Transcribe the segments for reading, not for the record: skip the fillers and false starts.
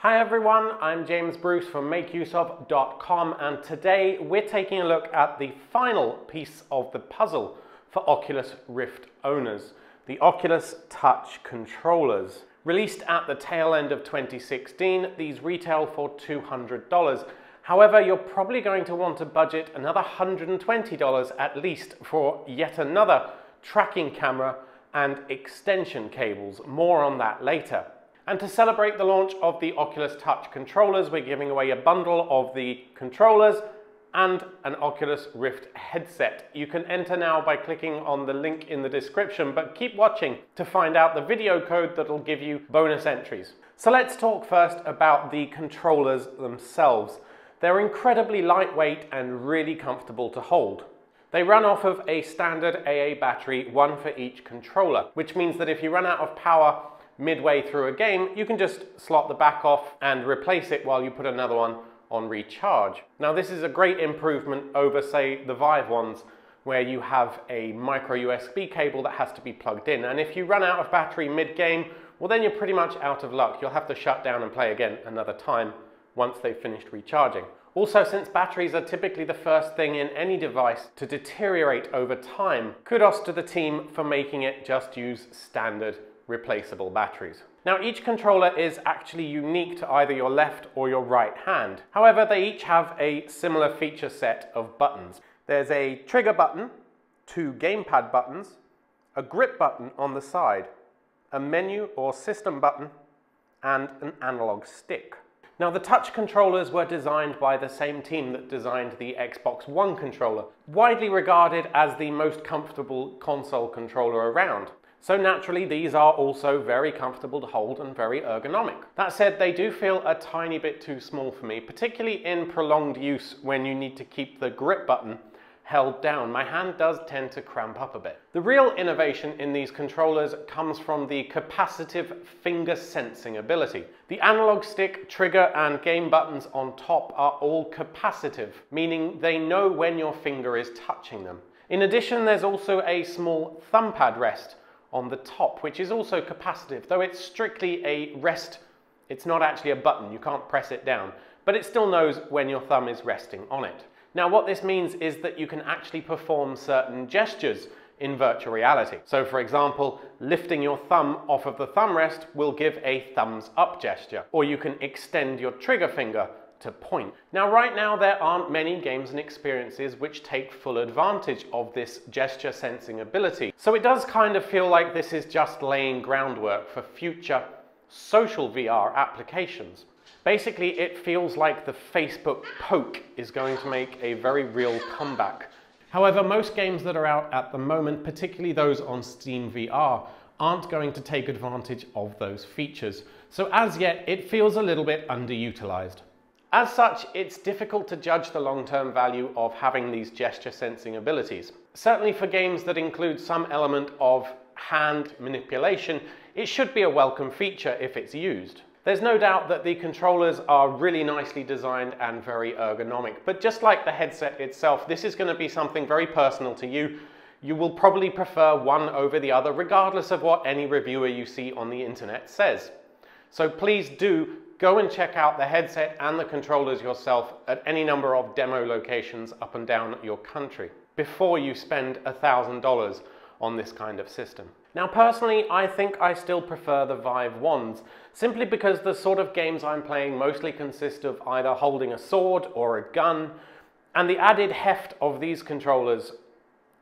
Hi everyone, I'm James Bruce from MakeUseOf.com, and today we're taking a look at the final piece of the puzzle for Oculus Rift owners, the Oculus Touch controllers. Released at the tail end of 2016, these retail for $200. However, you're probably going to want to budget another $120 at least for yet another tracking camera and extension cables. More on that later. And to celebrate the launch of the Oculus Touch controllers, we're giving away a bundle of the controllers and an Oculus Rift headset. You can enter now by clicking on the link in the description, but keep watching to find out the video code that'll give you bonus entries. So let's talk first about the controllers themselves. They're incredibly lightweight and really comfortable to hold. They run off of a standard AA battery, one for each controller, which means that if you run out of power midway through a game, you can just slot the back off and replace it while you put another one on recharge. Now this is a great improvement over, say, the Vive ones, where you have a micro USB cable that has to be plugged in, and if you run out of battery mid-game, well then you're pretty much out of luck. You'll have to shut down and play again another time once they've finished recharging. Also, since batteries are typically the first thing in any device to deteriorate over time, kudos to the team for making it just use standard replaceable batteries. Now each controller is actually unique to either your left or your right hand. However, they each have a similar feature set of buttons. There's a trigger button, two gamepad buttons, a grip button on the side, a menu or system button, and an analog stick. Now the touch controllers were designed by the same team that designed the Xbox One controller, widely regarded as the most comfortable console controller around. So naturally, these are also very comfortable to hold and very ergonomic. That said, they do feel a tiny bit too small for me, particularly in prolonged use when you need to keep the grip button held down. My hand does tend to cramp up a bit. The real innovation in these controllers comes from the capacitive finger sensing ability. The analog stick, trigger, and game buttons on top are all capacitive, meaning they know when your finger is touching them. In addition, there's also a small thumb pad rest on the top, which is also capacitive, though it's strictly a rest. It's not actually a button, you can't press it down, but it still knows when your thumb is resting on it. Now what this means is that you can actually perform certain gestures in virtual reality. So for example, lifting your thumb off of the thumb rest will give a thumbs up gesture, or you can extend your trigger finger to point. Now right now there aren't many games and experiences which take full advantage of this gesture sensing ability. So it does kind of feel like this is just laying groundwork for future social VR applications. Basically it feels like the Facebook poke is going to make a very real comeback. However, most games that are out at the moment, particularly those on Steam VR, aren't going to take advantage of those features. So as yet it feels a little bit underutilized. As such, it's difficult to judge the long-term value of having these gesture sensing abilities. Certainly for games that include some element of hand manipulation, it should be a welcome feature if it's used. There's no doubt that the controllers are really nicely designed and very ergonomic, but just like the headset itself, this is going to be something very personal to you. You will probably prefer one over the other, regardless of what any reviewer you see on the internet says. So please do go and check out the headset and the controllers yourself at any number of demo locations up and down your country before you spend $1,000 on this kind of system. Now personally, I think I still prefer the Vive ones, simply because the sort of games I'm playing mostly consist of either holding a sword or a gun, and the added heft of these controllers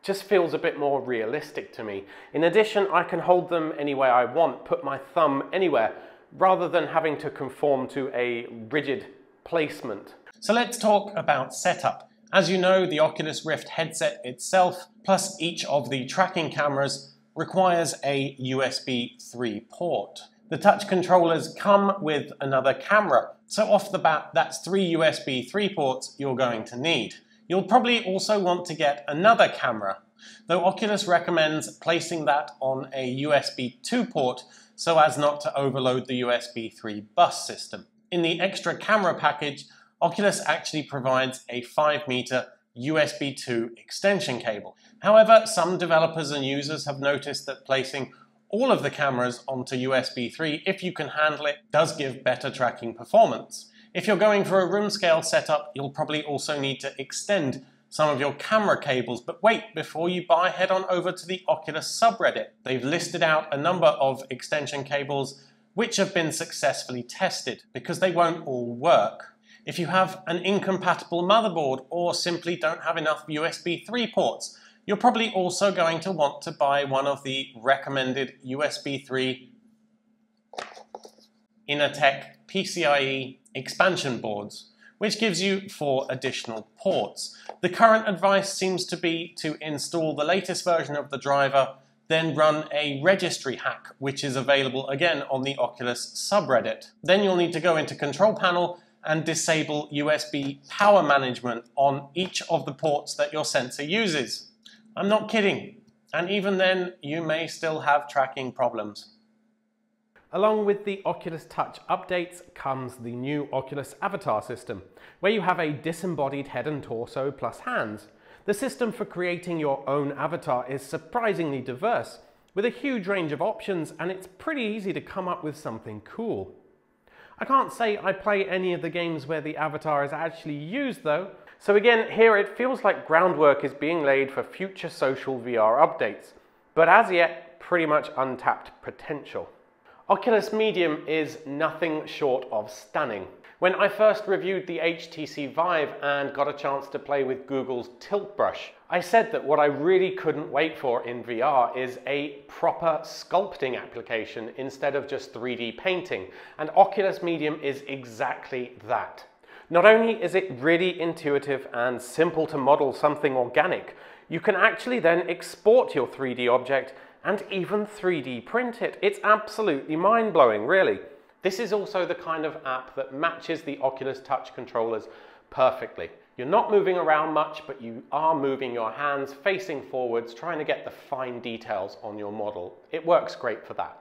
just feels a bit more realistic to me. In addition, I can hold them any way I want, put my thumb anywhere, rather than having to conform to a rigid placement. So let's talk about setup. As you know, the Oculus Rift headset itself, plus each of the tracking cameras, requires a USB 3 port. The touch controllers come with another camera, so off the bat, that's 3 USB 3 ports you're going to need. You'll probably also want to get another camera, though Oculus recommends placing that on a USB 2 port so as not to overload the USB 3 bus system. In the extra camera package, Oculus actually provides a 5-meter USB 2 extension cable. However, some developers and users have noticed that placing all of the cameras onto USB 3, if you can handle it, does give better tracking performance. If you're going for a room scale setup, you'll probably also need to extend some of your camera cables. But wait, before you buy, head on over to the Oculus subreddit. They've listed out a number of extension cables which have been successfully tested, because they won't all work. If you have an incompatible motherboard or simply don't have enough USB 3 ports, you're probably also going to want to buy one of the recommended USB 3 Innertech PCIe expansion boards, which gives you 4 additional ports. The current advice seems to be to install the latest version of the driver, then run a registry hack, which is available again on the Oculus subreddit. Then you'll need to go into Control Panel and disable USB power management on each of the ports that your sensor uses. I'm not kidding. And even then, you may still have tracking problems. Along with the Oculus Touch updates comes the new Oculus Avatar system, where you have a disembodied head and torso plus hands. The system for creating your own avatar is surprisingly diverse, with a huge range of options, and it's pretty easy to come up with something cool. I can't say I play any of the games where the avatar is actually used though, so again, here it feels like groundwork is being laid for future social VR updates, but as yet, pretty much untapped potential. Oculus Medium is nothing short of stunning. When I first reviewed the HTC Vive and got a chance to play with Google's Tilt Brush, I said that what I really couldn't wait for in VR is a proper sculpting application instead of just 3D painting, and Oculus Medium is exactly that. Not only is it really intuitive and simple to model something organic, you can actually then export your 3D object and even 3D print it. It's absolutely mind-blowing, really. This is also the kind of app that matches the Oculus Touch controllers perfectly. You're not moving around much, but you are moving your hands facing forwards, trying to get the fine details on your model. It works great for that.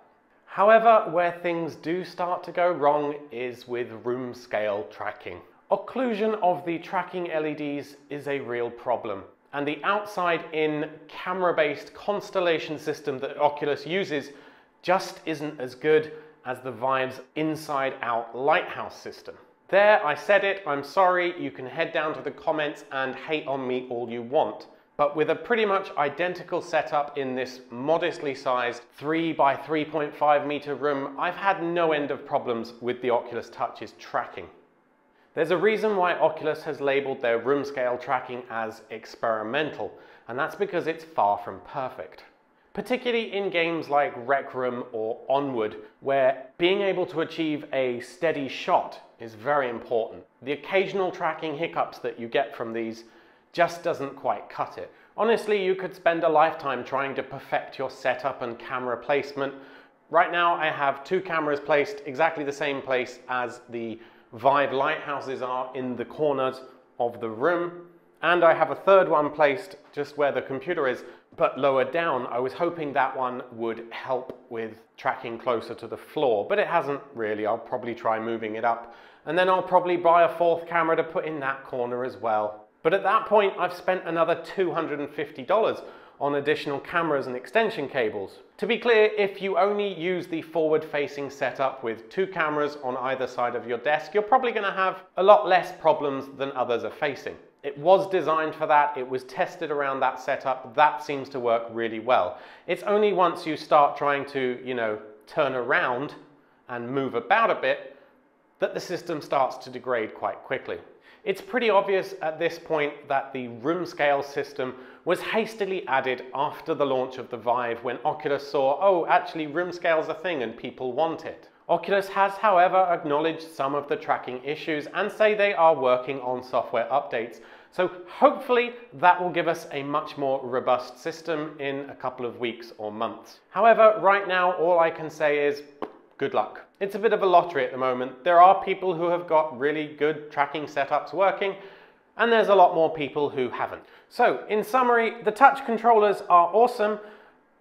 However, where things do start to go wrong is with room scale tracking. Occlusion of the tracking LEDs is a real problem, and the outside-in camera-based constellation system that Oculus uses just isn't as good as the Vive's inside-out lighthouse system. There, I said it, I'm sorry, you can head down to the comments and hate on me all you want. But with a pretty much identical setup in this modestly sized 3 by 3.5 meter room, I've had no end of problems with the Oculus Touch's tracking. There's a reason why Oculus has labeled their room scale tracking as experimental, and that's because it's far from perfect. Particularly in games like Rec Room or Onward, where being able to achieve a steady shot is very important. The occasional tracking hiccups that you get from these just doesn't quite cut it. Honestly, you could spend a lifetime trying to perfect your setup and camera placement. Right now I have 2 cameras placed exactly the same place as the Vive lighthouses are in the corners of the room, and I have a 3rd one placed just where the computer is, but lower down. I was hoping that one would help with tracking closer to the floor, but it hasn't really. I'll probably try moving it up, and then I'll probably buy a 4th camera to put in that corner as well. But at that point, I've spent another $250 on additional cameras and extension cables. To be clear, if you only use the forward-facing setup with 2 cameras on either side of your desk, you're probably going to have a lot less problems than others are facing. It was designed for that, it was tested around that setup, that seems to work really well. It's only once you start trying to, turn around and move about a bit that the system starts to degrade quite quickly. It's pretty obvious at this point that the room scale system was hastily added after the launch of the Vive, when Oculus saw, oh, actually room scale's a thing and people want it. Oculus has, however, acknowledged some of the tracking issues and say they are working on software updates. So hopefully that will give us a much more robust system in a couple of weeks or months. However, right now all I can say is good luck. It's a bit of a lottery at the moment. There are people who have got really good tracking setups working, and there's a lot more people who haven't. So in summary, the touch controllers are awesome,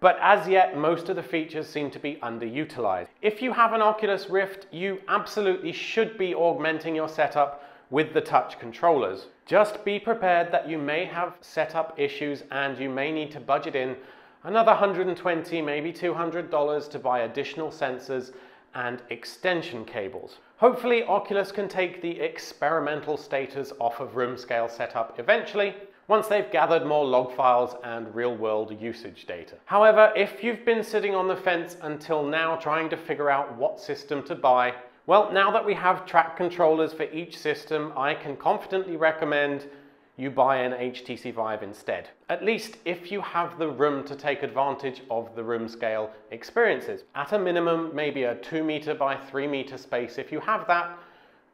but as yet most of the features seem to be underutilized. If you have an Oculus Rift, you absolutely should be augmenting your setup with the touch controllers. Just be prepared that you may have setup issues and you may need to budget in another $120, maybe $200 to buy additional sensors and extension cables. Hopefully Oculus can take the experimental status off of room scale setup eventually, once they've gathered more log files and real-world usage data. However, if you've been sitting on the fence until now trying to figure out what system to buy, well, now that we have track controllers for each system, I can confidently recommend you buy an HTC Vive instead. At least if you have the room to take advantage of the room scale experiences. At a minimum, maybe a 2 meter by 3 meter space. If you have that,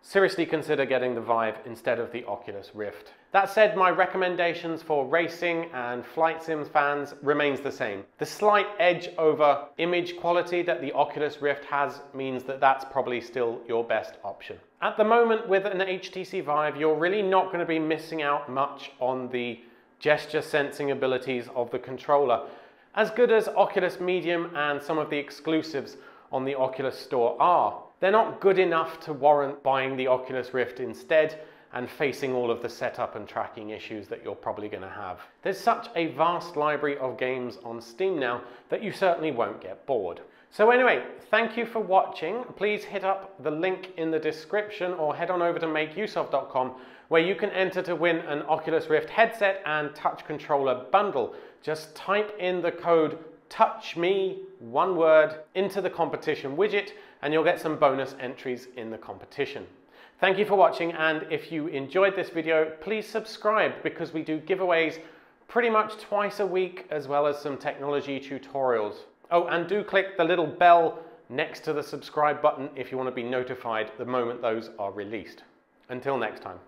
seriously consider getting the Vive instead of the Oculus Rift. That said, my recommendations for racing and flight sims fans remains the same. The slight edge over image quality that the Oculus Rift has means that that's probably still your best option. At the moment with an HTC Vive, you're really not going to be missing out much on the gesture sensing abilities of the controller. As good as Oculus Medium and some of the exclusives on the Oculus Store are, they're not good enough to warrant buying the Oculus Rift instead and facing all of the setup and tracking issues that you're probably going to have. There's such a vast library of games on Steam now that you certainly won't get bored. So anyway, thank you for watching. Please hit up the link in the description or head on over to MakeUseOf.com where you can enter to win an Oculus Rift headset and touch controller bundle. Just type in the code TOUCHME, one word, into the competition widget and you'll get some bonus entries in the competition. Thank you for watching, and if you enjoyed this video, please subscribe because we do giveaways pretty much twice a week as well as some technology tutorials. Oh, and do click the little bell next to the subscribe button if you want to be notified the moment those are released. Until next time.